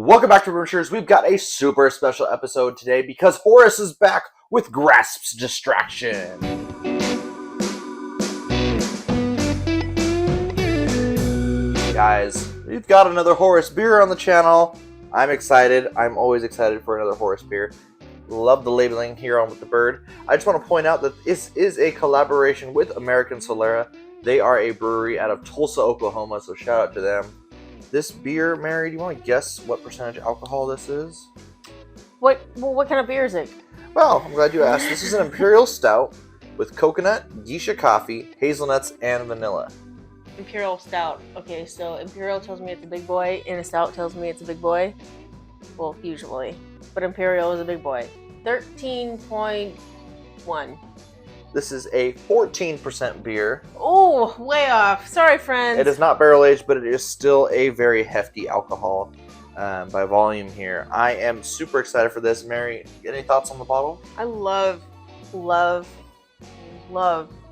Welcome back to Brewers. We've got a super special episode today because Horus is back with Grasp's Distraction. Guys, we've got another Horus beer on the channel. I'm excited. I'm always excited for another Horus beer. Love the labeling here on with the bird. I just want to point out that this is a collaboration with American Solera. They are a brewery out of Tulsa, Oklahoma, so shout out to them. This beer, Mary, do you want to guess what percentage alcohol this is? What kind of beer is it? Well, I'm glad you asked. This is an Imperial Stout with coconut, geisha coffee, hazelnuts, and vanilla. Imperial Stout. Okay, so Imperial tells me it's a big boy, and a Stout tells me it's a big boy. Well, usually. But Imperial is a big boy. 13.1. This is a 14% beer. Oh, way off. Sorry, friends. It is not barrel aged, but it is still a very hefty alcohol by volume here. I am super excited for this. Mary, any thoughts on the bottle? I love the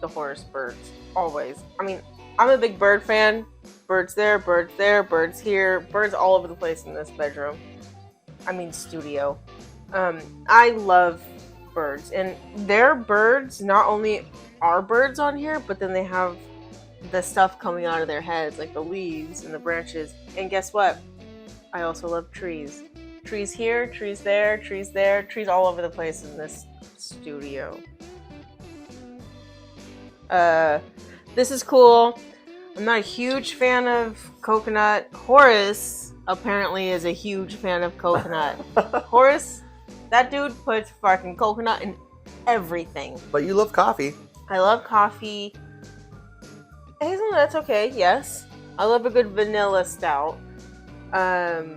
Horus birds. Always. I mean, I'm a big bird fan. Birds there, birds here, birds all over the place in this bedroom. I mean, studio. I love birds, and their birds not only are birds on here, but then they have the stuff coming out of their heads, like the leaves and the branches. And guess what? I also love trees. Trees here, trees there, trees all over the place in this studio. This is cool. I'm not a huge fan of coconut. Horus apparently is a huge fan of coconut. Horus, that dude puts fucking coconut in everything. But you love coffee. I love coffee. Hazelnut's okay, yes. I love a good vanilla stout. I'm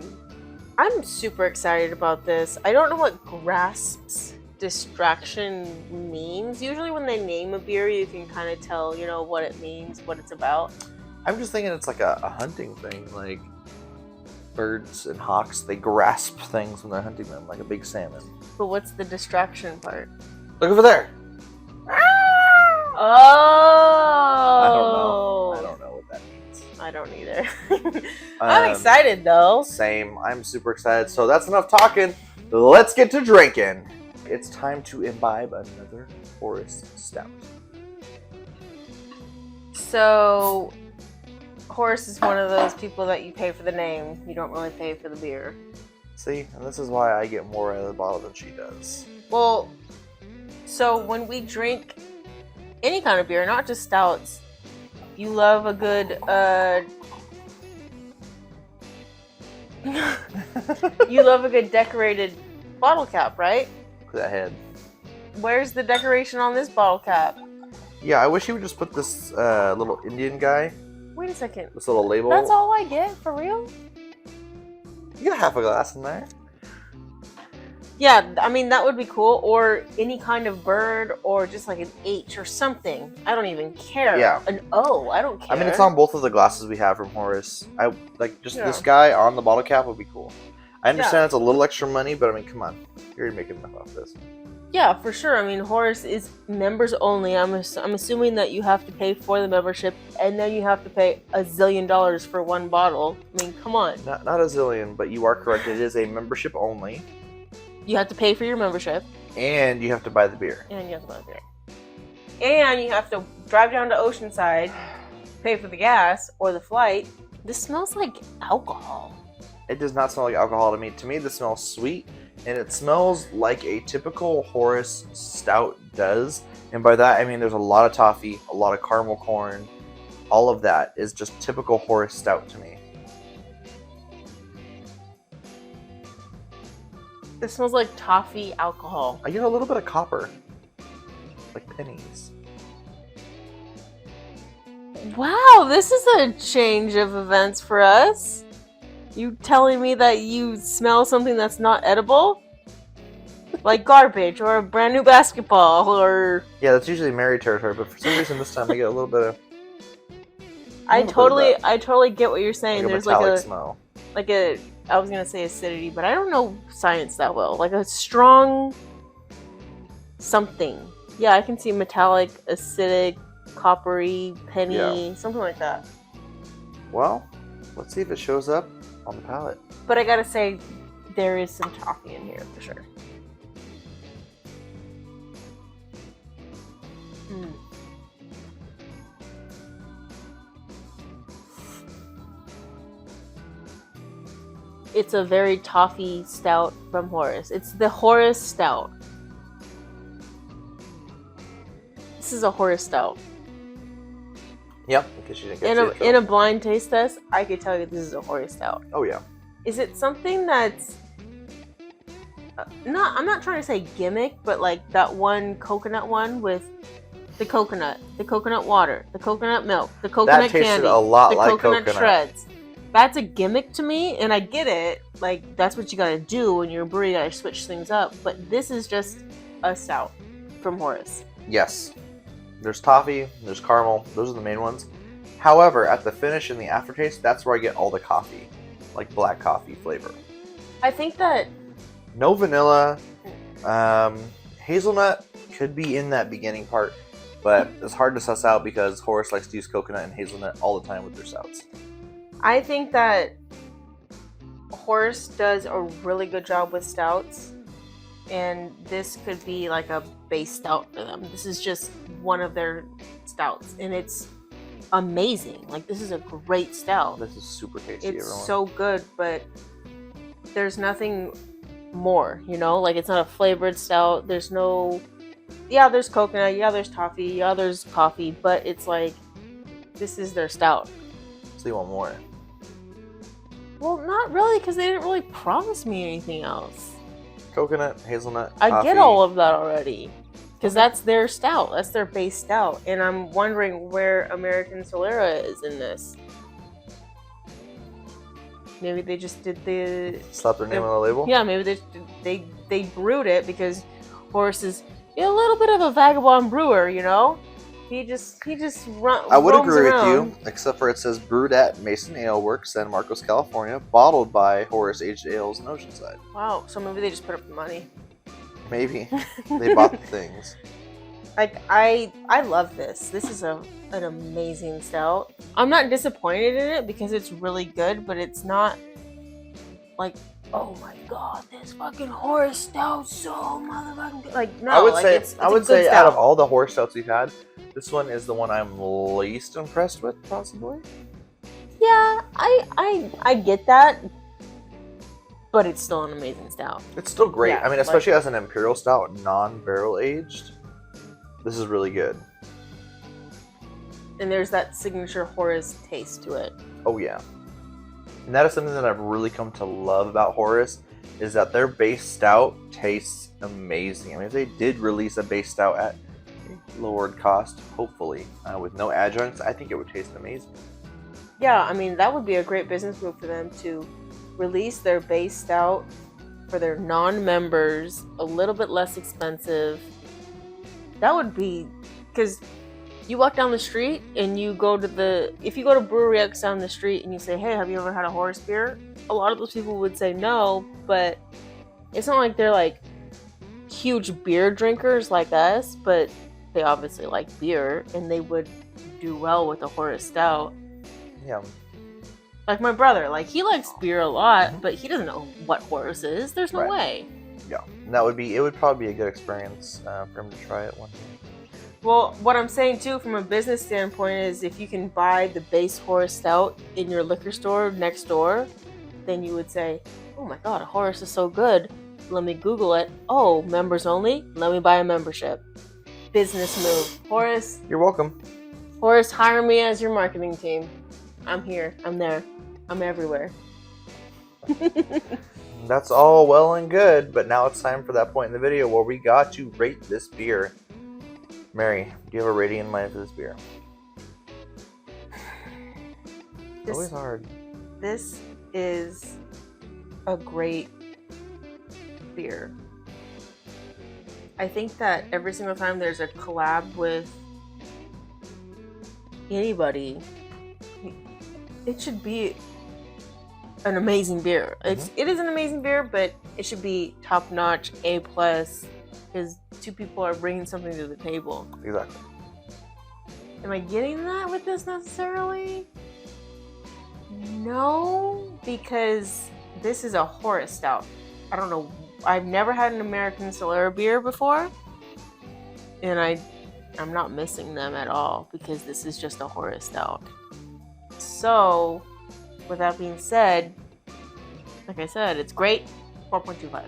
super excited about this. I don't know what Grasp's Distraction means. Usually when they name a beer, you can kind of tell, what it means, what it's about. I'm just thinking it's like a hunting thing, like birds and hawks, they grasp things when they're hunting them, like a big salmon. But what's the distraction part? Look over there! Oh! I don't know what that means. I don't either. I'm excited though. Same. I'm super excited. So that's enough talking. Let's get to drinking. It's time to imbibe another Horus Stout. So Horus is one of those people that you pay for the name. You don't really pay for the beer. See, and this is why I get more out of the bottle than she does. Well, so when we drink any kind of beer, not just stouts, you love a good, you love a good decorated bottle cap, right? Look at that head. Where's the decoration on this bottle cap? Yeah, I wish he would just put this little Indian guy. Wait a second. This little label. That's all I get? For real? You got half a glass in there. Yeah, I mean, that would be cool. Or any kind of bird, or just like an H or something. I don't even care. Yeah. An O, I don't care. I mean, it's on both of the glasses we have from Horus. This guy on the bottle cap would be cool. I understand it's a little extra money, but I mean, come on. You're already making enough off this. Yeah, for sure. I mean, Horus is members only. I'm assuming that you have to pay for the membership, and then you have to pay $1 zillion for one bottle. I mean, come on. Not a zillion, but you are correct. It is a membership only. You have to pay for your membership. And you have to buy the beer. And you have to buy the beer. And you have to drive down to Oceanside, pay for the gas or the flight. This smells like alcohol. It does not smell like alcohol to me. To me, this smells sweet. And it smells like a typical Horus Stout does. And by that, I mean there's a lot of toffee, a lot of caramel corn. All of that is just typical Horus Stout to me. This smells like toffee alcohol. I get a little bit of copper. Like pennies. Wow, this is a change of events for us. You telling me that you smell something that's not edible? Like garbage or a brand new basketball or... Yeah, that's usually Mary territory, but for some reason this time I get a little bit of... I totally get what you're saying. Like there's a smell. I was gonna say acidity, but I don't know science that well. Like a strong something. Yeah, I can see metallic, acidic, coppery, penny, something like that. Well, let's see if it shows up on the palate. But I gotta say, there is some toffee in here for sure. Mm. It's a very toffee stout from Horus. It's the Horus stout. This is a Horus stout. Yep, because you didn't get In a blind taste test, I could tell you this is a Horus stout. Oh yeah. Is it something that's not? I'm not trying to say gimmick, but like that one coconut one with the coconut water, the coconut milk, the coconut That tasted candy, a lot the like coconut coconut. shreds. That's a gimmick to me, and I get it. Like that's what you gotta do when you're a brewery. You gotta switch things up. But this is just a stout from Horus. Yes. There's toffee, there's caramel, those are the main ones. However, at the finish and the aftertaste, that's where I get all the coffee, like black coffee flavor. I think that No vanilla, hazelnut could be in that beginning part, but it's hard to suss out because Horus likes to use coconut and hazelnut all the time with their stouts. I think that Horus does a really good job with stouts, and this could be like a base stout for them. This is just one of their stouts, and it's amazing. Like this is a great stout. This is super tasty, It's everyone. so good, but there's nothing more, you know? Like it's not a flavored stout. There's no, yeah, there's coconut, yeah, there's toffee, yeah, there's coffee, but it's like, this is their stout. So you want more? Well, not really, because they didn't really promise me anything else. Coconut, hazelnut, I coffee. get all of that already. Because that's their stout. That's their base stout. And I'm wondering where American Solera is in this. Maybe they just did the... Slap their name on the label? Yeah, maybe they brewed it because Horus is a little bit of a vagabond brewer, you know? He just I would roams agree around. with you, except for it says brewed at Mason Ale Works, San Marcos, California, bottled by Horus Aged Ales in Oceanside. Wow, so maybe they just put up the money. Maybe. They bought the things. Like I love this. This is an amazing stout. I'm not disappointed in it because it's really good, but it's not like, oh my god, this fucking Horus stout's so motherfucking good. Like no, I would like, say it's I a would good say stout. out of all the horse stouts we've had, this one is the one I'm least impressed with, possibly. Yeah, I get that, but it's still an amazing stout. It's still great. Yeah, I mean, especially as an imperial stout, non-barrel aged. This is really good. And there's that signature Horus taste to it. Oh yeah. And that is something that I've really come to love about Horus, is that their base stout tastes amazing. I mean, if they did release a base stout at a lowered cost, hopefully, with no adjuncts, I think it would taste amazing. Yeah, I mean, that would be a great business move for them to release their base stout for their non-members, a little bit less expensive. That would be, because you walk down the street and you go to if you go to Brewery X down the street and you say, hey, have you ever had a Horus beer? A lot of those people would say no, but it's not like they're like huge beer drinkers like us, but they obviously like beer and they would do well with a Horus stout. Yeah. Like my brother, like he likes beer a lot, but he doesn't know what Horus is. There's no Right. way. Yeah. And it would probably be a good experience for him to try it one day. Well, what I'm saying too, from a business standpoint, is if you can buy the base Horus stout in your liquor store next door, then you would say, oh my god, a Horus is so good. Let me Google it. Oh, members only? Let me buy a membership. Business move. Horus, You're welcome. Horus, hire me as your marketing team. I'm here. I'm there. I'm everywhere. That's all well and good, but now it's time for that point in the video where we got to rate this beer. Mary, do you have a rating in mind for this beer? It's always hard. This is a great beer. I think that every single time there's a collab with anybody, it should be an amazing beer. It is an amazing beer, but it should be top notch, A+, because two people are bringing something to the table. Exactly. Am I getting that with this necessarily? No, because This is a Horus stout. I don't know. I've never had an American Solera beer before, and I'm not missing them at all because this is just a Horus stout. So, with that being said, like I said, it's great. 4.25.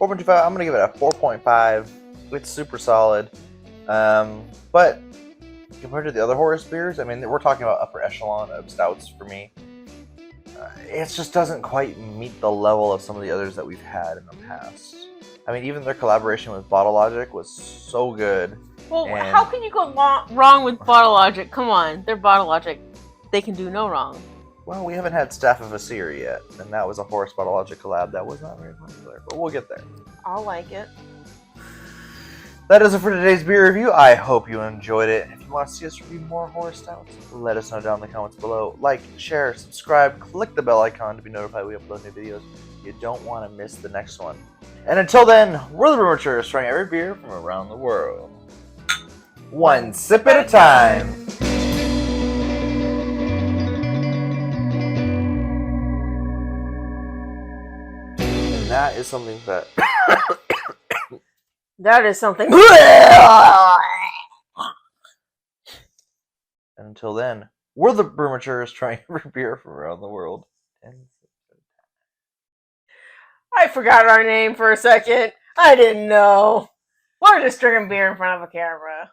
4.25. I'm gonna give it a 4.5. It's super solid, but compared to the other Horus beers, I mean, we're talking about upper echelon of stouts for me. It just doesn't quite meet the level of some of the others that we've had in the past. I mean, even their collaboration with Bottle Logic was so good. Well, how can you go wrong with Bottle Logic? Come on, they're Bottle Logic. They can do no wrong. Well, we haven't had Staff of Asir yet, and that was a Horus Bottle Logic collab that was not very popular, but we'll get there. I'll like it. That is it for today's beer review. I hope you enjoyed it. If you want to see us review more Horus stouts, let us know down in the comments below. Like, share, subscribe, click the bell icon to be notified when we upload new videos. You don't want to miss the next one. And until then, we're the Brew trying every beer from around the world. One sip at a time. And that is something that... That is something. And until then, we're the Brewmatures trying every beer from around the world. I forgot our name for a second. I didn't know. We're just drinking beer in front of a camera.